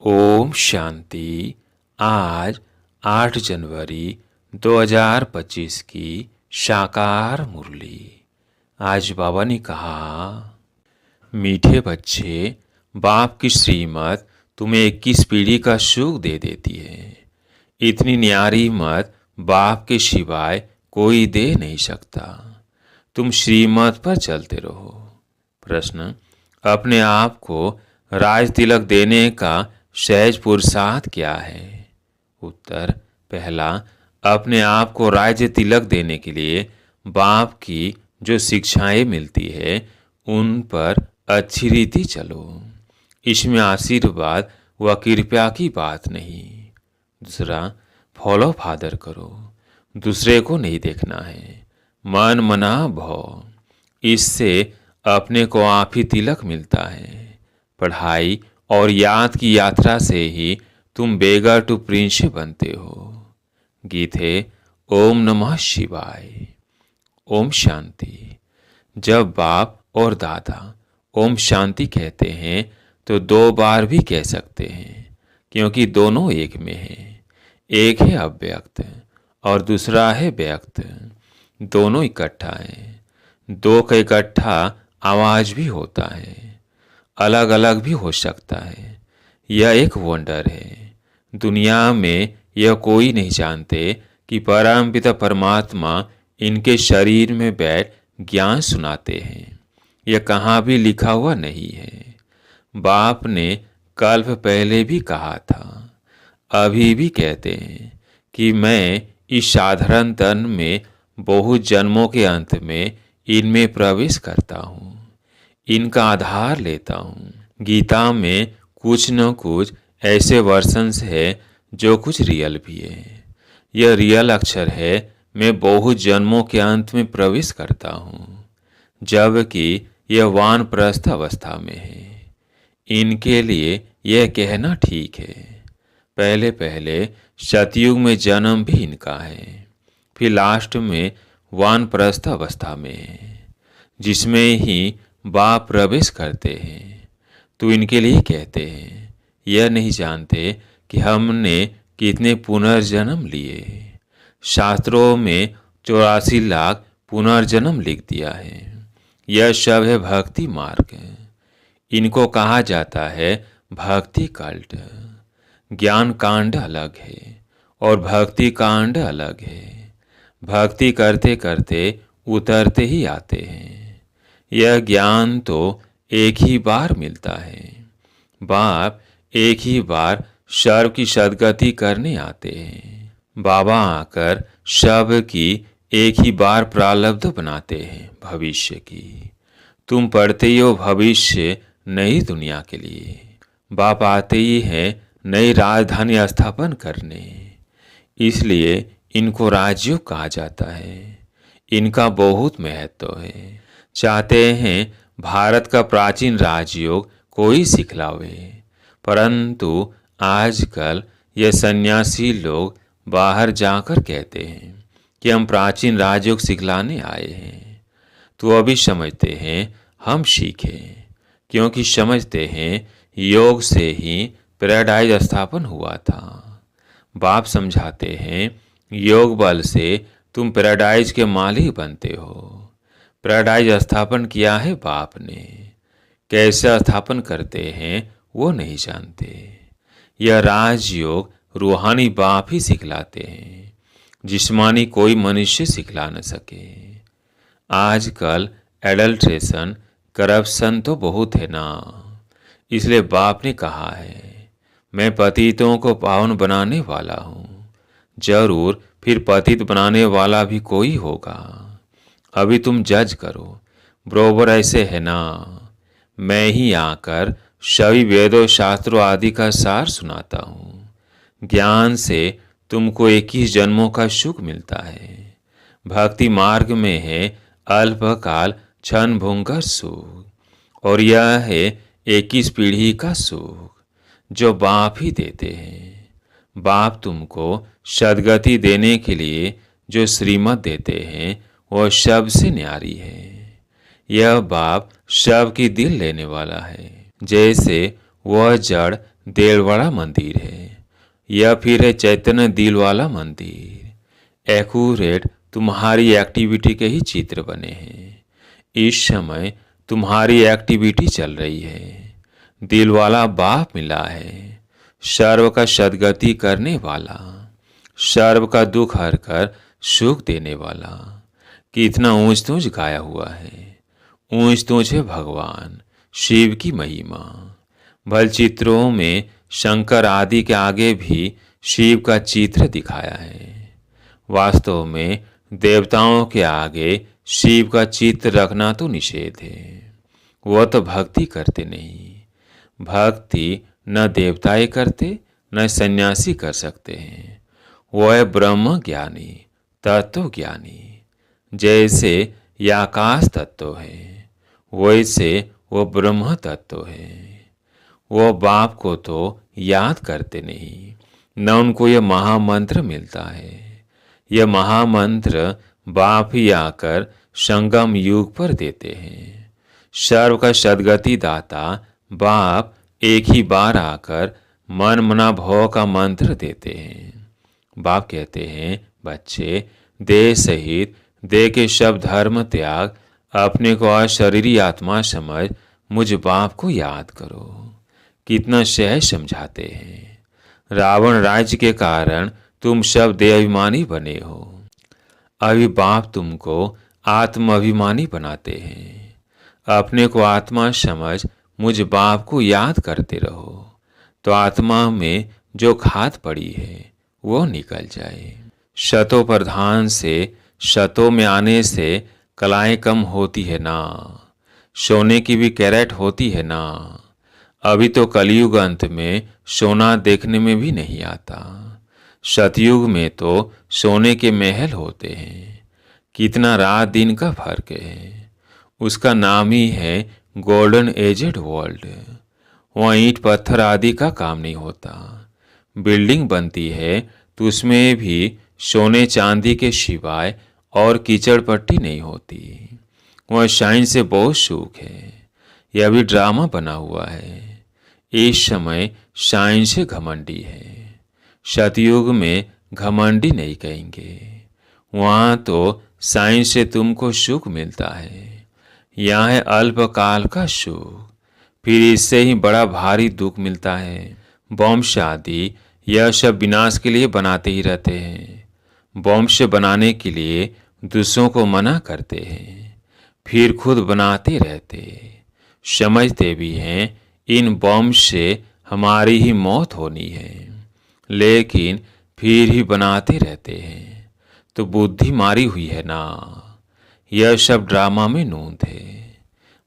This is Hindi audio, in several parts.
ओम शांति। आज 8 जनवरी 2025 की साकार मुरली। आज बाबा ने कहा, मीठे बच्चे, बाप की श्रीमत तुम्हें 21 पीढ़ी का सुख दे देती है। इतनी न्यारी मत बाप के सिवाय कोई दे नहीं सकता। तुम श्रीमत पर चलते रहो। प्रश्न, अपने आप को राज तिलक देने का सहज पुरुषार्थ क्या है? उत्तर, पहला, अपने आप को राज्य तिलक देने के लिए बाप की जो शिक्षाएं मिलती है उन पर अच्छी रीति चलो। इसमें आशीर्वाद व कृपा की बात नहीं। दूसरा, फॉलो फादर करो, दूसरे को नहीं देखना है। मन मना भव, इससे अपने को आप ही तिलक मिलता है। पढ़ाई और याद की यात्रा से ही तुम बेगर टू प्रिंस बनते हो। गीत है ओम नमः शिवाय। ओम शांति। जब बाप और दादा ओम शांति कहते हैं तो 2 बार भी कह सकते हैं, क्योंकि दोनों एक में है। एक है अव्यक्त और दूसरा है व्यक्त। दोनों इकट्ठा है। 2 का इकट्ठा आवाज भी होता है, अलग अलग भी हो सकता है। यह एक वंडर है। दुनिया में यह कोई नहीं जानते कि परमपिता परमात्मा इनके शरीर में बैठ ज्ञान सुनाते हैं। यह कहाँ भी लिखा हुआ नहीं है। बाप ने कल्प पहले भी कहा था, अभी भी कहते हैं कि मैं इस साधारण तन में बहुत जन्मों के अंत में इनमें प्रवेश करता हूँ, इनका आधार लेता हूँ। गीता में कुछ न कुछ ऐसे वर्शंस है जो कुछ रियल भी है। यह रियल अक्षर है, मैं बहुत जन्मों के अंत में प्रवेश करता हूँ, जबकि यह वानप्रस्थ अवस्था में है। इनके लिए यह कहना ठीक है। पहले पहले सतयुग में जन्म भी इनका है, फिर लास्ट में वानप्रस्थ अवस्था में है, जिसमें ही बाप प्रवेश करते हैं। तो इनके लिए कहते हैं, यह नहीं जानते कि हमने कितने पुनर्जन्म लिए। शास्त्रों में 84 लाख पुनर्जन्म लिख दिया है। यह सब है भक्ति मार्ग। इनको कहा जाता है भक्ति कल्ट। ज्ञान कांड अलग है और भक्ति कांड अलग है। भक्ति करते करते उतरते ही आते हैं। यह ज्ञान तो एक ही बार मिलता है। बाप एक ही बार सर्व की सदगति करने आते हैं। बाबा आकर सब की एक ही बार प्रारब्ध बनाते हैं भविष्य की। तुम पढ़ते ही हो भविष्य नई दुनिया के लिए। बाप आते ही हैं नई राजधानी स्थापन करने, इसलिए इनको राजयोग कहा जाता है। इनका बहुत महत्व है। चाहते हैं भारत का प्राचीन राजयोग कोई सिखलावे, परंतु आजकल ये सन्यासी लोग बाहर जाकर कहते हैं कि हम प्राचीन राजयोग सिखलाने आए हैं। तो अभी समझते हैं हम सीखें, क्योंकि समझते हैं योग से ही पैराडाइज स्थापन हुआ था। बाप समझाते हैं योग बल से तुम पैराडाइज के मालिक बनते हो। पैराडाइज स्थापन किया है बाप ने। कैसे स्थापन करते हैं वो नहीं जानते। यह राजयोग रूहानी बाप ही सिखलाते हैं, जिस्मानी कोई मनुष्य सिखला न सके। आजकल एडल्ट्रेशन, करप्शन तो बहुत है ना, इसलिए बाप ने कहा है मैं पतितों को पावन बनाने वाला हूँ। जरूर फिर पतित बनाने वाला भी कोई होगा। अभी तुम जज करो, बरोबर ऐसे है ना। मैं ही आकर सभी वेदों शास्त्रों आदि का सार सुनाता हूँ। ज्ञान से तुमको 21 जन्मों का सुख मिलता है। भक्ति मार्ग में है अल्पकाल क्षण भंगुर सुख, और यह है 21 पीढ़ी का सुख जो बाप ही देते हैं। बाप तुमको सदगति देने के लिए जो श्रीमत देते हैं वह सबसे न्यारी है। यह बाप सबकी दिल लेने वाला है। जैसे वह जड़ देलवाड़ा मंदिर है या फिर है चैतन्य दिल वाला मंदिर। एक्यूरेट तुम्हारी एक्टिविटी के ही चित्र बने हैं। इस समय तुम्हारी एक्टिविटी चल रही है। दिल वाला बाप मिला है, सर्व का सद्गति करने वाला, सर्व का दुख हर कर सुख देने वाला। कितना ऊंच तूंच गाया हुआ है। ऊंच तूंच है भगवान शिव की महिमा। भल चित्रों में शंकर आदि के आगे भी शिव का चित्र दिखाया है। वास्तव में देवताओं के आगे शिव का चित्र रखना तो निषेध है। वह तो भक्ति करते नहीं। भक्ति न देवताएं करते न सन्यासी कर सकते हैं। वह है ब्रह्म ज्ञानी, तत्व ज्ञानी। जैसे यह आकाश तत्व है, वैसे वो ब्रह्म तत्व है। वो बाप को तो याद करते नहीं, न उनको यह महामंत्र मिलता है। यह महामंत्र बाप ही आकर संगम युग पर देते हैं। सर्व का सद्गति दाता बाप एक ही बार आकर मन मना भव का मंत्र देते हैं। बाप कहते हैं, बच्चे, देह सहित देह के सब धर्म त्याग, अपने को अशरीरी आत्मा समझ मुझ बाप को याद करो। कितना सहज समझाते हैं। रावण राज्य के कारण तुम सब देहाभिमानी बने हो। अभी बाप तुमको आत्म अभिमानी बनाते हैं। अपने को आत्मा समझ मुझ बाप को याद करते रहो, तो आत्मा में जो खाद पड़ी है वो निकल जाए। शतो प्रधान से शतों में आने से कलाएं कम होती है ना, सोने की भी कैरेट होती है ना। अभी तो कलयुग अंत में सोना देखने में भी नहीं आता। सतयुग में तो सोने के महल होते हैं। कितना रात दिन का फर्क है। उसका नाम ही है गोल्डन एजेड वर्ल्ड। वहाँ ईंट पत्थर आदि का काम नहीं होता। बिल्डिंग बनती है तो उसमें भी सोने चांदी के सिवाय और कीचड़ पट्टी नहीं होती। वह साइंस से बहुत सुख है। यह भी ड्रामा बना हुआ है। इस समय साइंस से घमंडी है। सतयुग में घमंडी नहीं कहेंगे। वहाँ तो साइंस से तुमको सुख मिलता है। यहाँ है अल्पकाल का सुख, फिर इससे ही बड़ा भारी दुख मिलता है। बम शादी यह सब विनाश के लिए बनाते ही रहते हैं। वंश बनाने के लिए दूसरों को मना करते हैं, फिर खुद बनाते रहते। समझते भी हैं इन बम से हमारी ही मौत होनी है, लेकिन फिर ही बनाते रहते हैं। तो बुद्धि मारी हुई है ना। यह सब ड्रामा में नूंद है।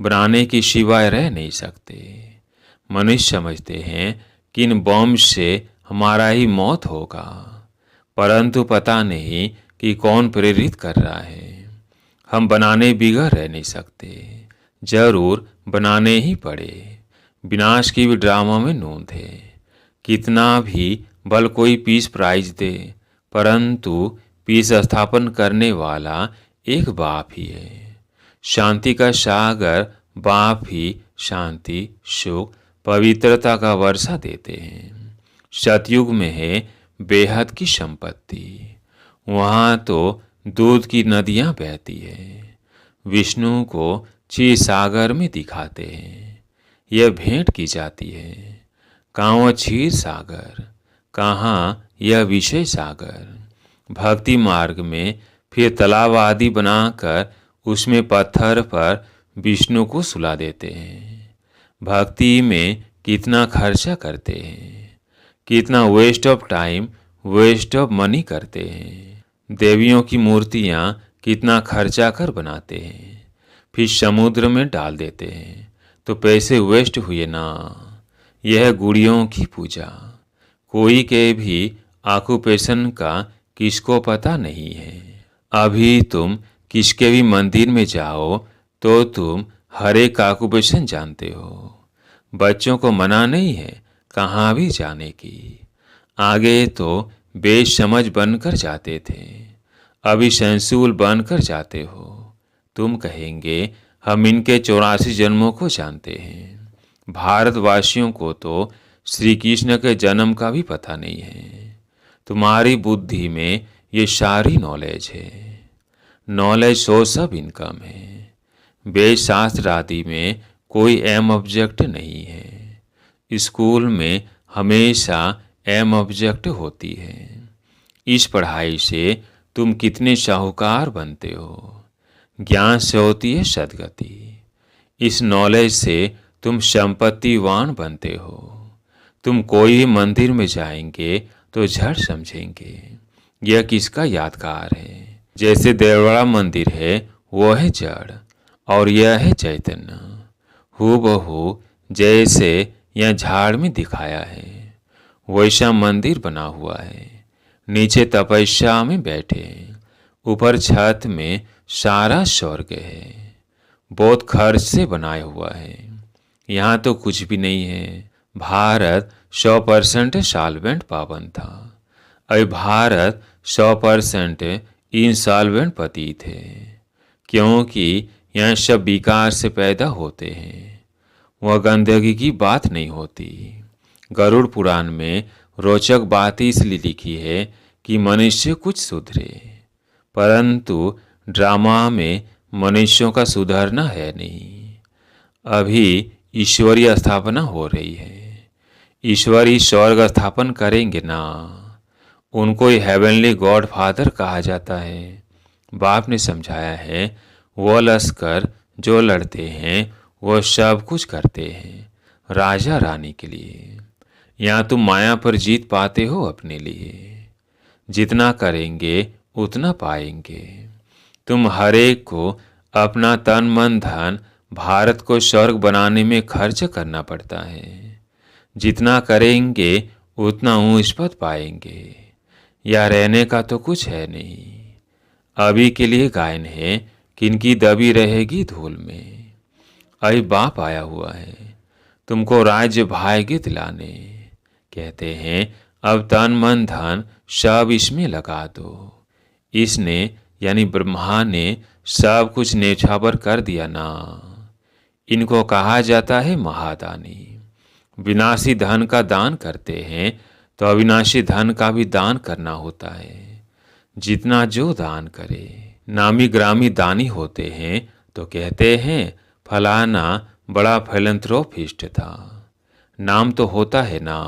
बनाने की सिवाय रह नहीं सकते। मनुष्य समझते हैं कि इन बम से हमारा ही मौत होगा, परंतु पता नहीं कि कौन प्रेरित कर रहा है। हम बनाने बिगड़ रह नहीं सकते, जरूर बनाने ही पड़े। विनाश की भी ड्रामा में नूंद है। कितना भी बल कोई पीस प्राइज दे, परंतु पीस स्थापन करने वाला एक बाप ही है। शांति का सागर बाप ही शांति, सुख, पवित्रता का वर्षा देते हैं। सतयुग में है बेहद की संपत्ति। वहाँ तो दूध की नदियाँ बहती है। विष्णु को क्षीर सागर में दिखाते हैं। यह भेंट की जाती है। कहाँ क्षीर सागर, कहाँ यह विषय सागर। भक्ति मार्ग में फिर तालाब आदि बनाकर उसमें पत्थर पर विष्णु को सुला देते हैं। भक्ति में कितना खर्चा करते हैं, कितना waste of time, waste of money करते हैं। देवियों की मूर्तियाँ कितना खर्चा कर बनाते हैं, फिर समुद्र में डाल देते हैं, तो पैसे वेस्ट हुए ना। यह गुड़ियों की पूजा। कोई के भी ऑक्यूपेशन का किसको पता नहीं है। अभी तुम किसके भी मंदिर में जाओ तो तुम हर एक ऑक्यूपेशन जानते हो। बच्चों को मना नहीं है कहाँ भी जाने की। आगे तो बेसमझ बनकर जाते थे, अभी सेंसुअल बनकर जाते हो। तुम कहेंगे हम इनके 84 जन्मों को जानते हैं। भारतवासियों को तो श्री कृष्ण के जन्म का भी पता नहीं है। तुम्हारी बुद्धि में ये सारी नॉलेज है। नॉलेज सोर्स ऑफ इनकम है। वेद शास्त्र आदि में कोई एम ऑब्जेक्ट नहीं है। स्कूल में हमेशा एम ऑब्जेक्ट होती है। इस पढ़ाई से तुम कितने साहूकार बनते हो। ज्ञान से होती है सद्गति। इस नॉलेज से तुम संपत्तिवान बनते हो। तुम कोई भी मंदिर में जाएंगे तो झट समझेंगे यह किसका यादगार है। जैसे देवड़ा मंदिर है वो है जड़ और यह है चैतन्य। हूबहू जैसे यह झाड़ में दिखाया है वैसा मंदिर बना हुआ है। नीचे तपस्या में बैठे, ऊपर छत में सारा स्वर्ग है। बहुत खर्च से बनाया हुआ है। यहाँ तो कुछ भी नहीं है। भारत 100% सॉल्वेंट पावन था। अभी भारत 100% इंसॉल्वेंट पतित है, क्योंकि यहाँ सब विकार से पैदा होते हैं। वह गंदगी की बात नहीं होती। गरुड़ पुराण में रोचक बात इसलिए लिखी है कि मनुष्य कुछ सुधरे, परंतु ड्रामा में मनुष्यों का सुधरना है नहीं। अभी ईश्वरीय स्थापना हो रही है। ईश्वरी स्वर्ग स्थापन करेंगे ना। उनको ही हेवनली गॉड फादर कहा जाता है। बाप ने समझाया है वो लश्कर जो लड़ते हैं वो सब कुछ करते हैं राजा रानी के लिए। यहाँ तुम माया पर जीत पाते हो अपने लिए। जितना करेंगे उतना पाएंगे। तुम हरेक को अपना तन मन धन भारत को स्वर्ग बनाने में खर्च करना पड़ता है। जितना करेंगे उतना ऊंच पद पाएंगे। या रहने का तो कुछ है नहीं। अभी के लिए गायन है किनकी दबी रहेगी धूल में। अभी बाप आया हुआ है तुमको राज्य भाग्य दिलाने। कहते हैं अब तन मन धन सब इसमें लगा दो। इसने यानी ब्रह्मा ने सब कुछ नेछावर कर दिया ना। इनको कहा जाता है महादानी। विनाशी धन का दान करते हैं तो अविनाशी धन का भी दान करना होता है। जितना जो दान करे। नामी ग्रामी दानी होते हैं तो कहते हैं फलाना बड़ा फिलैंथ्रोपिस्ट था। नाम तो होता है ना।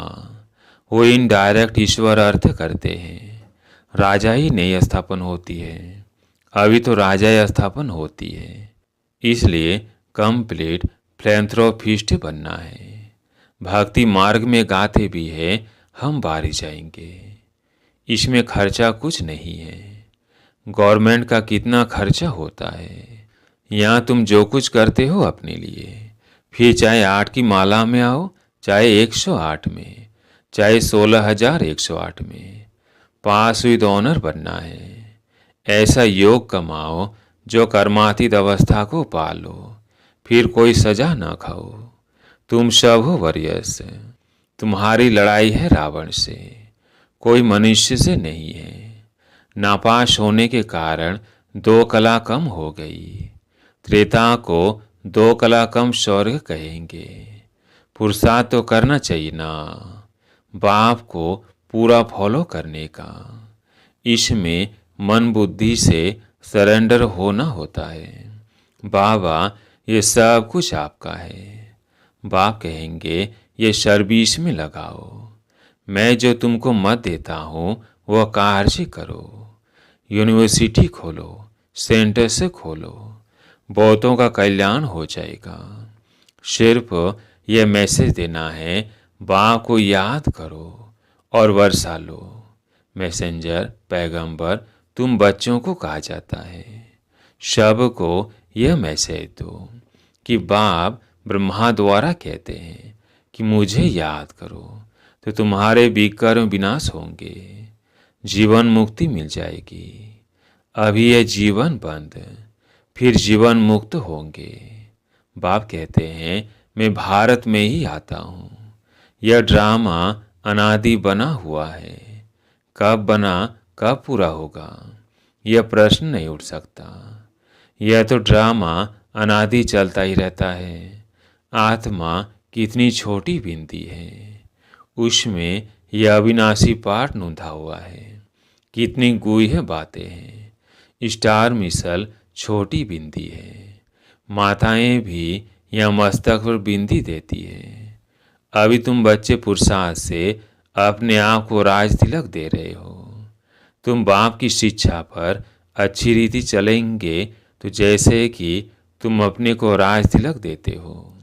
वो इनडायरेक्ट ईश्वर अर्थ करते हैं। राजा ही नहीं स्थापन होती है। अभी तो राजा ही स्थापन होती है। इसलिए कंप्लीट फिलैंथ्रोपिस्ट बनना है। भक्ति मार्ग में गाते भी है हम बारी जाएंगे। इसमें खर्चा कुछ नहीं है। गवर्नमेंट का कितना खर्चा होता है। यहाँ तुम जो कुछ करते हो अपने लिए, फिर चाहे 8 की माला में आओ, चाहे 108 में, चाहे 16,108 में, पास विद ऑनर बनना है। ऐसा योग कमाओ जो कर्मातीत अवस्था को पालो, फिर कोई सजा ना खाओ। तुम सब हो वरियस। तुम्हारी लड़ाई है रावण से, कोई मनुष्य से नहीं है। नापास होने के कारण 2 कला कम हो गई। त्रेता को 2 कला कम स्वर्ग कहेंगे। पुरुषार्थ तो करना चाहिए ना, बाप को पूरा फॉलो करने का। इसमें मन बुद्धि से सरेंडर होना होता है। बाबा ये सब कुछ आपका है। बाप कहेंगे ये सर्विस में लगाओ। मैं जो तुमको मत देता हूँ वह कार्य करो। यूनिवर्सिटी खोलो, सेंटर से खोलो, बहुतों का कल्याण हो जाएगा। सिर्फ यह मैसेज देना है बाप को याद करो और वर्षा लो। मैसेंजर पैगंबर तुम बच्चों को कहा जाता है। सबको यह मैसेज दो कि बाप ब्रह्मा द्वारा कहते हैं कि मुझे याद करो तो तुम्हारे विकर्म विनाश होंगे, जीवन मुक्ति मिल जाएगी। अभी यह जीवन बंद, फिर जीवन मुक्त होंगे। बाप कहते हैं मैं भारत में ही आता हूँ। यह ड्रामा अनादि बना हुआ है। कब बना कब पूरा होगा यह प्रश्न नहीं उठ सकता। यह तो ड्रामा अनादि चलता ही रहता है। आत्मा कितनी छोटी बिंदी है। उसमें यह अविनाशी पाठ नूंधा हुआ है। कितनी गुह्य बातें हैं। स्टार मिसल छोटी बिंदी है। माताएं भी यह मस्तक पर बिंदी देती है। अभी तुम बच्चे पुरुषार्थ से अपने आप को राज तिलक दे रहे हो। तुम बाप की शिक्षा पर अच्छी रीति चलेंगे तो जैसे कि तुम अपने को राज तिलक देते हो,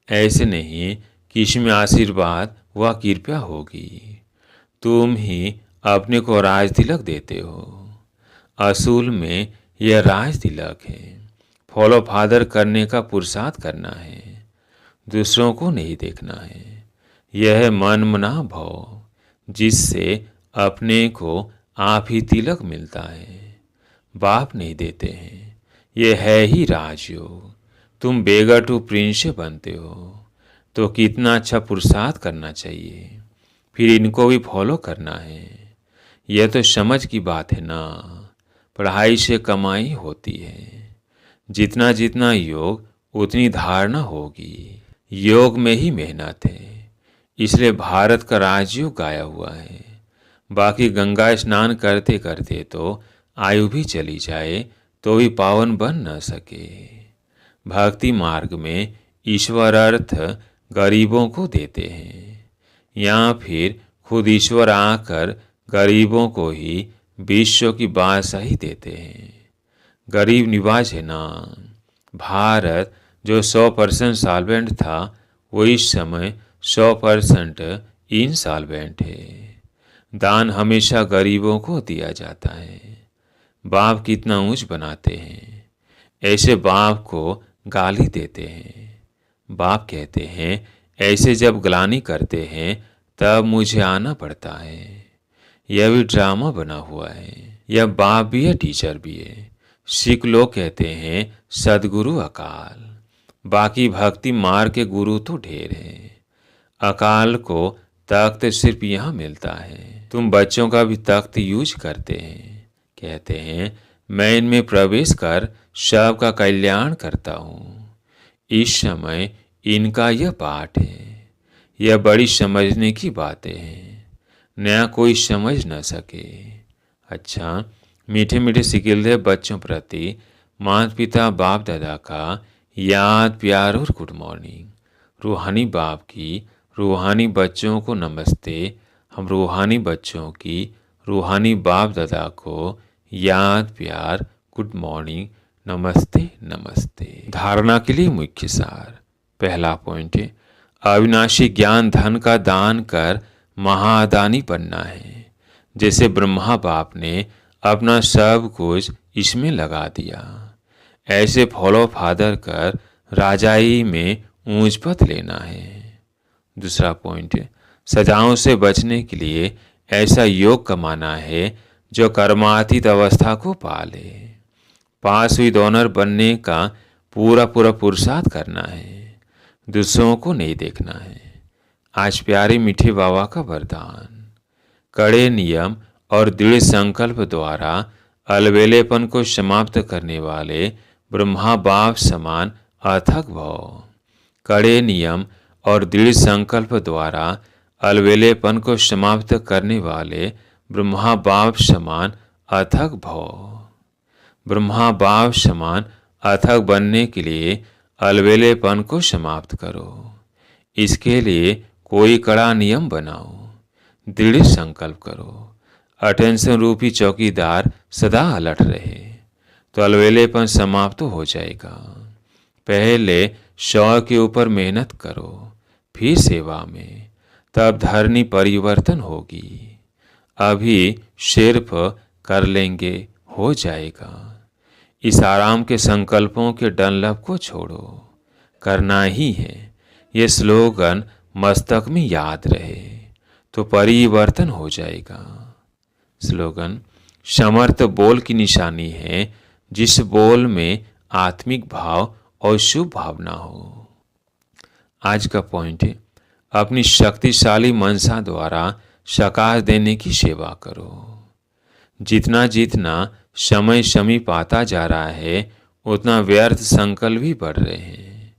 ऐसे नहीं कि इसमें आशीर्वाद व कृपा होगी। तुम ही अपने को राज तिलक देते हो। असूल में यह राज तिलक है। फॉलो फादर करने का पुरुषार्थ करना है, दूसरों को नहीं देखना है। यह है मन मना भाव, जिससे अपने को आप ही तिलक मिलता है, बाप नहीं देते हैं। यह है ही राजयोग। तुम बेगर टू प्रिंस बनते हो तो कितना अच्छा पुरुषार्थ करना चाहिए, फिर इनको भी फॉलो करना है। यह तो समझ की बात है ना। पढ़ाई से कमाई होती है। जितना जितना योग उतनी धारणा होगी। योग में ही मेहनत है, इसलिए भारत का राजयोग गाया हुआ है। बाकी गंगा स्नान करते करते तो आयु भी चली जाए तो भी पावन बन न सके। भक्ति मार्ग में ईश्वर अर्थ गरीबों को देते हैं, या फिर खुद ईश्वर आकर गरीबों को ही विश्व की बादशाही देते हैं। गरीब निवाज है ना। भारत जो 100% सॉल्वेंट था, वो इस समय 100% इनसॉल्वेंट है। दान हमेशा गरीबों को दिया जाता है। बाप कितना ऊंच बनाते हैं, ऐसे बाप को गाली देते हैं। बाप कहते हैं ऐसे जब ग्लानि करते हैं तब मुझे आना पड़ता है। यह भी ड्रामा बना हुआ है। यह बाप भी है, टीचर भी है। सिख लोग कहते हैं सदगुरु अकाल। बाकी भक्ति मार्ग के गुरु तो ढेर हैं। अकाल को तख्त सिर्फ यहाँ मिलता है। तुम बच्चों का भी तख्त यूज करते हैं। कहते हैं मैं इनमें प्रवेश कर सबका कल्याण करता हूँ। इस समय इनका यह पाठ है। यह बड़ी समझने की बातें हैं, नया कोई समझ न सके। अच्छा, मीठे मीठे सिकिलदे बच्चों प्रति माता पिता बाप दादा का याद प्यार और गुड मॉर्निंग। रूहानी बाप की रूहानी बच्चों को नमस्ते। हम रूहानी बच्चों की रूहानी बाप दादा को याद प्यार गुड मॉर्निंग, नमस्ते नमस्ते। धारणा के लिए मुख्य सार। पहला पॉइंट है, अविनाशी ज्ञान धन का दान कर महादानी बनना है। जैसे ब्रह्मा बाप ने अपना सब कुछ इसमें लगा दिया, ऐसे फॉलो फादर कर राजाई में ऊंच पद लेना है। दूसरा पॉइंट है, सजाओं से बचने के लिए ऐसा योग कमाना है जो कर्मातीत अवस्था को पाले। पास विद ऑनर बनने का पूरा पूरा पुरुषार्थ करना है, दूसरों को नहीं देखना है। आज प्यारे मीठे बाबा का वरदान। कड़े नियम और दृढ़ संकल्प द्वारा अलबेलेपन को समाप्त करने वाले ब्रह्मा बाप समान अथक भाव। कड़े नियम और दृढ़ संकल्प द्वारा अलबेलेपन को समाप्त करने वाले ब्रह्मा बाप समान अथक भाव। ब्रह्मा बाप समान अथक बनने के लिए अलबेलेपन को समाप्त करो। इसके लिए कोई कड़ा नियम बनाओ, दृढ़ संकल्प करो। अटेंशन रूपी चौकीदार सदा अलर्ट रहे तो अलबेलेपन समाप्त हो जाएगा। पहले 100 के ऊपर मेहनत करो, फिर सेवा में, तब धरनी परिवर्तन होगी। अभी सिर्फ कर लेंगे हो जाएगा। इस आराम के संकल्पों के डनलप को छोड़ो, करना ही है। ये स्लोगन मस्तक में याद रहे तो परिवर्तन हो जाएगा। स्लोगन समर्थ बोल की निशानी है, जिस बोल में आत्मिक भाव और शुभ भावना हो। आज का पॉइंट है, अपनी शक्तिशाली मनसा द्वारा सकाश देने की सेवा करो। जितना जितना समय समीप आता जा रहा है, उतना व्यर्थ संकल्प भी बढ़ रहे हैं।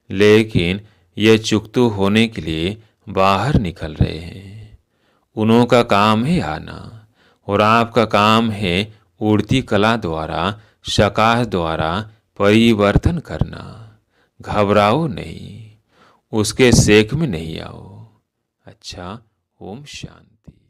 लेकिन यह चुकतू होने के लिए बाहर निकल रहे हैं। उन्हों काम है आना और आपका काम है उड़ती कला द्वारा, शकाश द्वारा परिवर्तन करना। घबराओ नहीं, उसके सेक में नहीं आओ। अच्छा, ओम शांति।